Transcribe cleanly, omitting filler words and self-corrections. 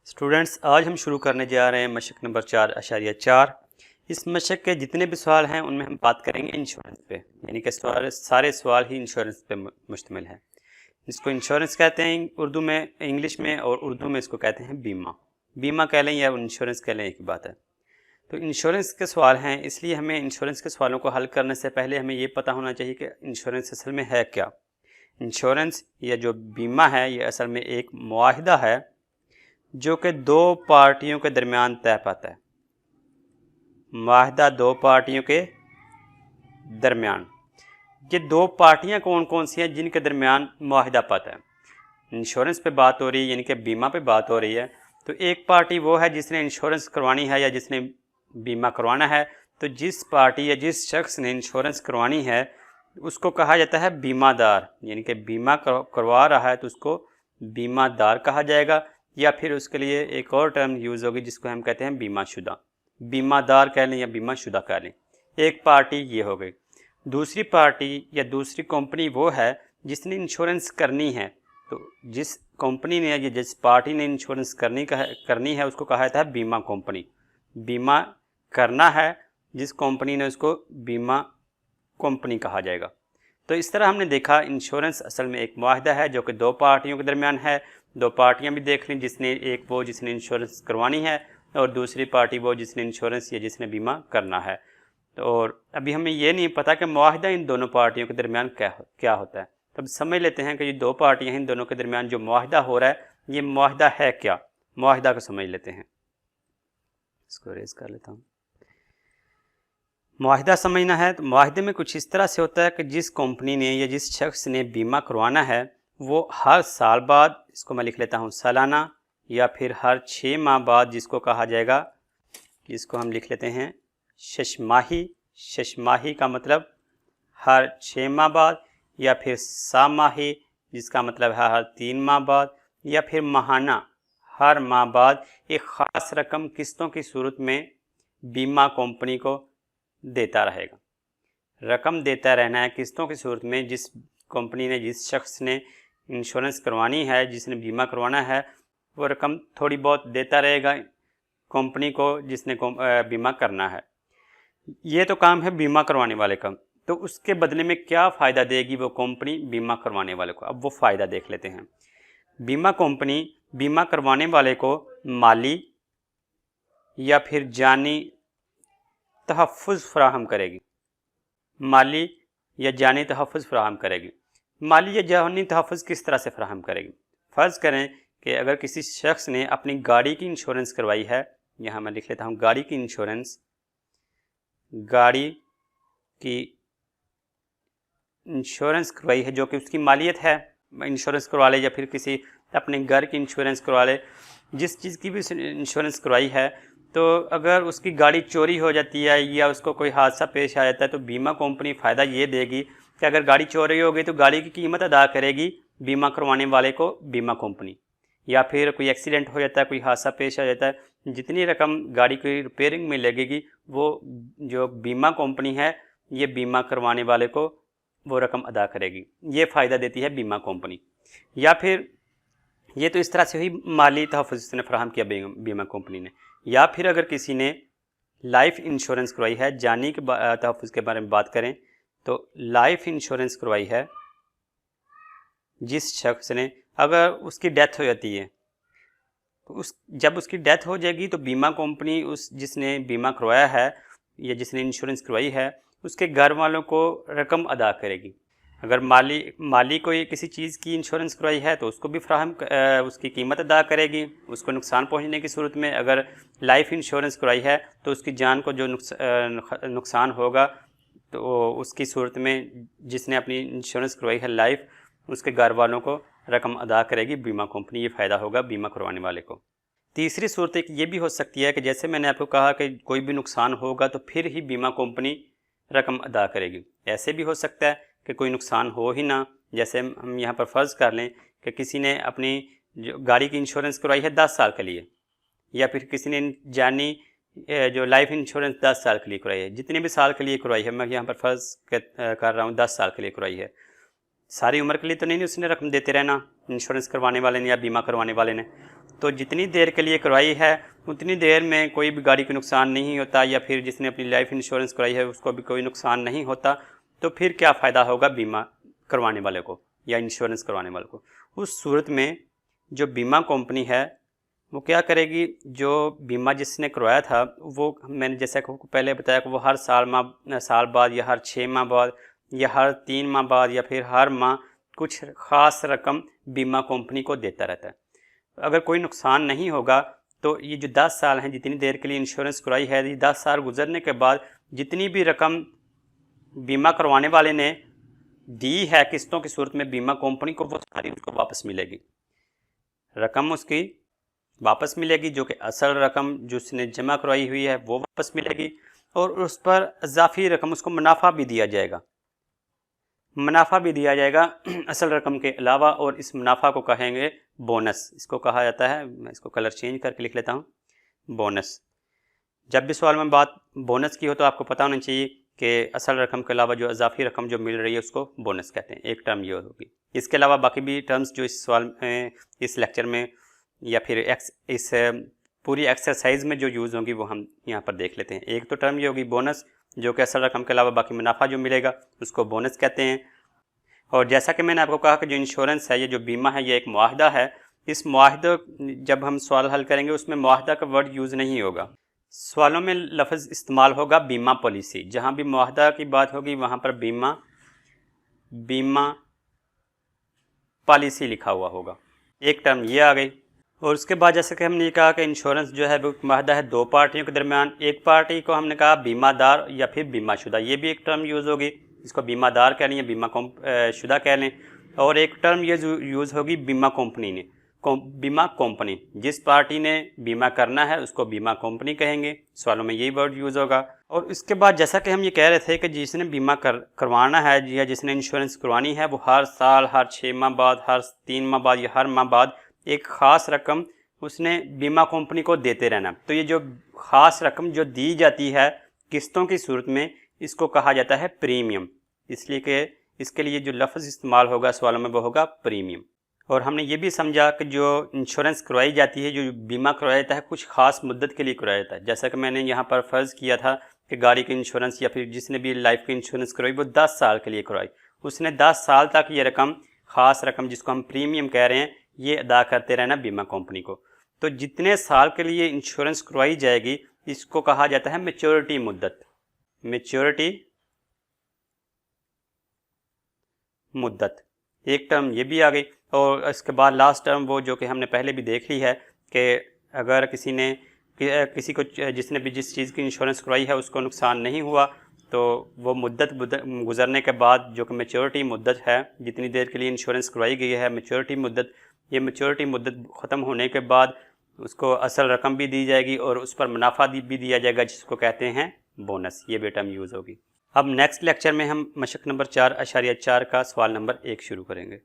Students, आज हम शुरू करने जा रहे हैं मशक नंबर 4.4। इस मशक के जितने भी सवाल हैं उनमें हम बात करेंगे इंश्योरेंस पे, यानी कि सारे सवाल ही इंश्योरेंस पे मुश्तमिल है। इसको इंश्योरेंस कहते हैं उर्दू में, इंग्लिश में, और उर्दू में इसको कहते हैं बीमा। बीमा कह लें या इंश्योरेंस कह लें, एक ही बात है। तो इंश्योरेंस के सवाल हैं, इसलिए हमें इंश्योरेंस के सवालों को हल करने से पहले हमें ये पता होना चाहिए कि इंश्योरेंस असल में है क्या। इंश्योरेंस या जो बीमा है ये असल में एक मुआहिदा है जो कि दो पार्टियों के दरमियान तय पाता है। मुआहिदा दो पार्टियों के दरमियान। ये दो पार्टियां कौन कौन सी हैं जिनके दरमियान मुआहिदा पाता है? इंश्योरेंस पे बात हो रही है, यानी कि बीमा पे बात हो रही है। तो एक पार्टी वो है जिसने इंश्योरेंस करवानी है या जिसने बीमा करवाना है। तो जिस पार्टी या जिस शख्स ने इंश्योरेंस करवानी है उसको कहा जाता है बीमादार, यानी कि बीमा करवा रहा है तो उसको बीमादार कहा जाएगा। या फिर उसके लिए एक और टर्म यूज़ होगी जिसको हम कहते हैं बीमाशुदा। बीमादार कह लें या बीमाशुदा कह लें। एक पार्टी ये हो गई। दूसरी पार्टी या दूसरी कंपनी वो है जिसने इंश्योरेंस करनी है। तो जिस कंपनी ने या जिस पार्टी ने इंश्योरेंस करनी है उसको कहा जाता है बीमा कंपनी। बीमा करना है जिस कंपनी ने, उसको बीमा कंपनी कहा जाएगा। तो इस तरह हमने देखा इंश्योरेंस असल में एक मुआहिदा है जो कि दो पार्टियों के दरमियान है। दो पार्टियां भी देख लें, जिसने इंश्योरेंस करवानी है और दूसरी पार्टी वो जिसने इंश्योरेंस या जिसने बीमा करना है। तो और अभी हमें ये नहीं पता कि मुआहिदा इन दोनों पार्टियों के दरमियान क्या होता है। तो अब समझ लेते हैं कि ये दो पार्टियां हैं, इन दोनों के दरमियान जो मुआहिदा हो रहा है ये मुआहिदा है क्या। मुआहिदा को समझ लेते हैं। इसको रेज कर लेता हूँ। मुआहिदा समझना है तो मुआहिदे में कुछ इस तरह से होता है कि जिस कंपनी ने या जिस शख्स ने बीमा करवाना है वो हर साल बाद, इसको मैं लिख लेता हूँ सालाना, या फिर हर 6 माह बाद, जिसको कहा जाएगा, जिसको हम लिख लेते हैं शशमाही। शशमाही का मतलब हर 6 माह बाद, या फिर सामाही जिसका मतलब है हर 3 माह बाद, या फिर माहाना हर माह बाद एक ख़ास रकम किस्तों की सूरत में बीमा कंपनी को देता रहेगा। रकम देता रहना है किस्तों की सूरत में। जिस कंपनी ने, जिस शख्स ने इंश्योरेंस करवानी है, जिसने बीमा करवाना है, वो रकम थोड़ी बहुत देता रहेगा कंपनी को जिसने बीमा करना है। ये तो काम है बीमा करवाने वाले का। तो उसके बदले में क्या फ़ायदा देगी वो कंपनी बीमा करवाने वाले को? अब वो फ़ायदा देख लेते हैं। बीमा कंपनी बीमा करवाने वाले को माली या फिर जानी तहफ़्फ़ुज़ फ़राहम करेगी। माली या जानी तहफ़्फ़ुज़ फ़राहम करेगी। माली या जानी तहफ़्फ़ुज़ किस तरह से फ़राहम करेगी? फ़र्ज़ करें कि अगर किसी शख्स ने अपनी गाड़ी की इंश्योरेंस करवाई है, यहाँ मैं लिख लेता हूँ गाड़ी की इंश्योरेंस। गाड़ी की इंश्योरेंस करवाई है जो कि उसकी मालियत है, इंश्योरेंस करवा ले, या फिर किसी अपने घर की इंश्योरेंस करवा ले, जिस चीज़ की भी इंश्योरेंस करवाई है। तो अगर उसकी गाड़ी चोरी हो जाती है या उसको कोई हादसा पेश आ जाता है तो बीमा कंपनी फ़ायदा ये देगी कि अगर गाड़ी चोरी हो गई तो गाड़ी की कीमत अदा करेगी बीमा करवाने वाले को बीमा कंपनी। या फिर कोई एक्सीडेंट हो जाता है, कोई हादसा पेश आ जाता है, जितनी रकम गाड़ी की रिपेयरिंग में लगेगी वो जो बीमा कंपनी है ये बीमा करवाने वाले को वो रकम अदा करेगी। ये फ़ायदा देती है बीमा कंपनी। या फिर ये तो इस तरह से हुई माली तहफ़्फ़ुज़ ने फराहम किया बीमा कंपनी ने। या फिर अगर किसी ने लाइफ इंश्योरेंस करवाई है, जानी के तहफ़्फ़ुज़ के बारे में बात करें तो लाइफ इंश्योरेंस करवाई है जिस शख्स ने, अगर उसकी डेथ हो जाती है तो जब उसकी डेथ हो जाएगी तो बीमा कंपनी उस जिसने बीमा करवाया है या जिसने इंश्योरेंस करवाई है उसके घर वालों को रकम अदा करेगी। अगर माली को किसी चीज़ की इंश्योरेंस करवाई है तो उसको भी उसकी कीमत अदा करेगी उसको नुकसान पहुंचने की सूरत में। अगर लाइफ इंश्योरेंस करवाई है तो उसकी जान को जो नुकसान होगा तो उसकी सूरत में जिसने अपनी इंश्योरेंस करवाई है लाइफ, उसके घर वालों को रकम अदा करेगी बीमा कंपनी। ये फ़ायदा होगा बीमा करवाने वाले को। तीसरी सूरत एक ये भी हो सकती है कि जैसे मैंने आपको कहा कि कोई भी नुकसान होगा तो फिर ही बीमा कंपनी रकम अदा करेगी। ऐसे भी हो सकता है कि कोई नुकसान हो ही ना, जैसे हम यहाँ पर फ़र्ज़ कर लें कि किसी ने अपनी जो गाड़ी की इंश्योरेंस करवाई है 10 साल के लिए, या फिर किसी ने जानी जो लाइफ इंश्योरेंस 10 साल के लिए करवाई है। जितने भी साल के लिए करवाई है, मैं यहाँ पर फ़र्ज़ कर रहा हूँ 10 साल के लिए करवाई है। सारी उम्र के लिए तो नहीं उसने रकम देते रहना इंश्योरेंस करवाने वाले ने या बीमा करवाने वाले ने। तो जितनी देर के लिए करवाई है उतनी देर में कोई भी गाड़ी को नुकसान नहीं होता, या फिर जिसने अपनी लाइफ इंश्योरेंस कराई है उसको भी कोई नुकसान नहीं होता, तो फिर क्या फ़ायदा होगा बीमा करवाने वाले को या इंश्योरेंस करवाने वाले को। उस सूरत में जो बीमा कंपनी है वो क्या करेगी, जो बीमा जिसने करवाया था वो, मैंने जैसा कि पहले बताया कि वो हर साल बाद या हर 6 माह बाद या हर 3 माह बाद या फिर हर माह कुछ ख़ास रकम बीमा कंपनी को देता रहता है। अगर कोई नुकसान नहीं होगा तो ये जो 10 साल हैं, जितनी देर के लिए इंश्योरेंस कराई है, ये 10 साल गुजरने के बाद जितनी भी रकम बीमा करवाने वाले ने दी है किस्तों की सूरत में बीमा कंपनी को, वो सारी उसको वापस मिलेगी। रकम उसकी वापस मिलेगी, जो कि असल रकम जो उसने जमा करवाई हुई है वो वापस मिलेगी, और उस पर इजाफी रकम उसको मुनाफा भी दिया जाएगा, असल रकम के अलावा। और इस मुनाफा को कहेंगे बोनस, इसको कहा जाता है। मैं इसको कलर चेंज करके लिख लेता हूँ, बोनस। जब भी सवाल में बात बोनस की हो तो आपको पता होना चाहिए कि असल रकम के अलावा जो इजाफी रकम जो मिल रही है उसको बोनस कहते हैं। एक टर्म ये होगी। इसके अलावा बाकी भी टर्म्स जो इस सवाल में, इस लेक्चर में या फिर इस पूरी एक्सरसाइज में जो यूज़ होंगी वो हम यहाँ पर देख लेते हैं। एक तो टर्म ये होगी बोनस, जो कि असल रकम के अलावा बाकी मुनाफा जो मिलेगा उसको बोनस कहते हैं। और जैसा कि मैंने आपको कहा कि जो इंश्योरेंस है, ये जो बीमा है, ये एक मुआहदा है। इस मुआहदे, जब हम सवाल हल करेंगे उसमें मुआहदा का वर्ड यूज़ नहीं होगा। सवालों में लफ्ज़ इस्तेमाल होगा बीमा पॉलिसी। जहाँ भी मुआहदा की बात होगी वहाँ पर बीमा पॉलिसी लिखा हुआ होगा। एक टर्म ये आ गई। और उसके बाद जैसे कि हमने कहा कि इंश्योरेंस जो है वो मुआहदा है 2 पार्टियों के दरमियान। एक पार्टी को हमने कहा बीमादार या फिर बीमाशुदा, ये भी एक टर्म यूज़ होगी। इसको बीमादार कह लें या बीमा शुदा कह लें। और एक टर्म ये यूज़ होगी बीमा कंपनी, जिस पार्टी ने बीमा करना है उसको बीमा कंपनी कहेंगे। सवालों में यही वर्ड यूज़ होगा। और इसके बाद जैसा कि हम ये कह रहे थे कि जिसने बीमा करवाना है या जिसने इंश्योरेंस करवानी है वो हर साल, हर 6 माह बाद, हर 3 माह बाद या हर माह बाद एक ख़ास रकम उसने बीमा कंपनी को देते रहना। तो ये जो ख़ास रकम जो दी जाती है किस्तों की सूरत में, इसको कहा जाता है प्रीमियम। इसलिए कि इसके लिए जो लफ्ज़ इस्तेमाल होगा सवालों में वो होगा प्रीमियम। और हमने ये भी समझा कि जो इंश्योरेंस करवाई जाती है, जो बीमा करवाया जाता है, कुछ ख़ास मुद्दत के लिए करवाया जाता है। जैसा कि मैंने यहाँ पर फ़र्ज़ किया था कि गाड़ी की इंश्योरेंस या फिर जिसने भी लाइफ की इंश्योरेंस करवाई वो 10 साल के लिए करवाई। उसने 10 साल तक ये रकम, ख़ास रकम जिसको हम प्रीमियम कह रहे हैं, ये अदा करते रहना बीमा कंपनी को। तो जितने साल के लिए इंश्योरेंस करवाई जाएगी इसको कहा जाता है मैच्योरिटी मुद्दत। एक टर्म ये भी आ गई। और इसके बाद लास्ट टर्म वो जो कि हमने पहले भी देख ली है कि अगर किसी को जिसने भी जिस चीज़ की इंश्योरेंस करवाई है उसको नुकसान नहीं हुआ तो वो मुद्दत गुजरने के बाद जो कि मैच्योरिटी मुद्दत है, जितनी देर के लिए इंश्योरेंस करवाई गई है मैच्योरिटी मुद्दत, ये मैच्योरिटी मुद्दत ख़त्म होने के बाद उसको असल रकम भी दी जाएगी और उस पर मुनाफा भी दिया जाएगा, जिसको कहते हैं बोनस। ये भी टर्म यूज़ होगी। अब नेक्स्ट लेक्चर में हम मशक नंबर 4.4 का सवाल नंबर 1 शुरू करेंगे।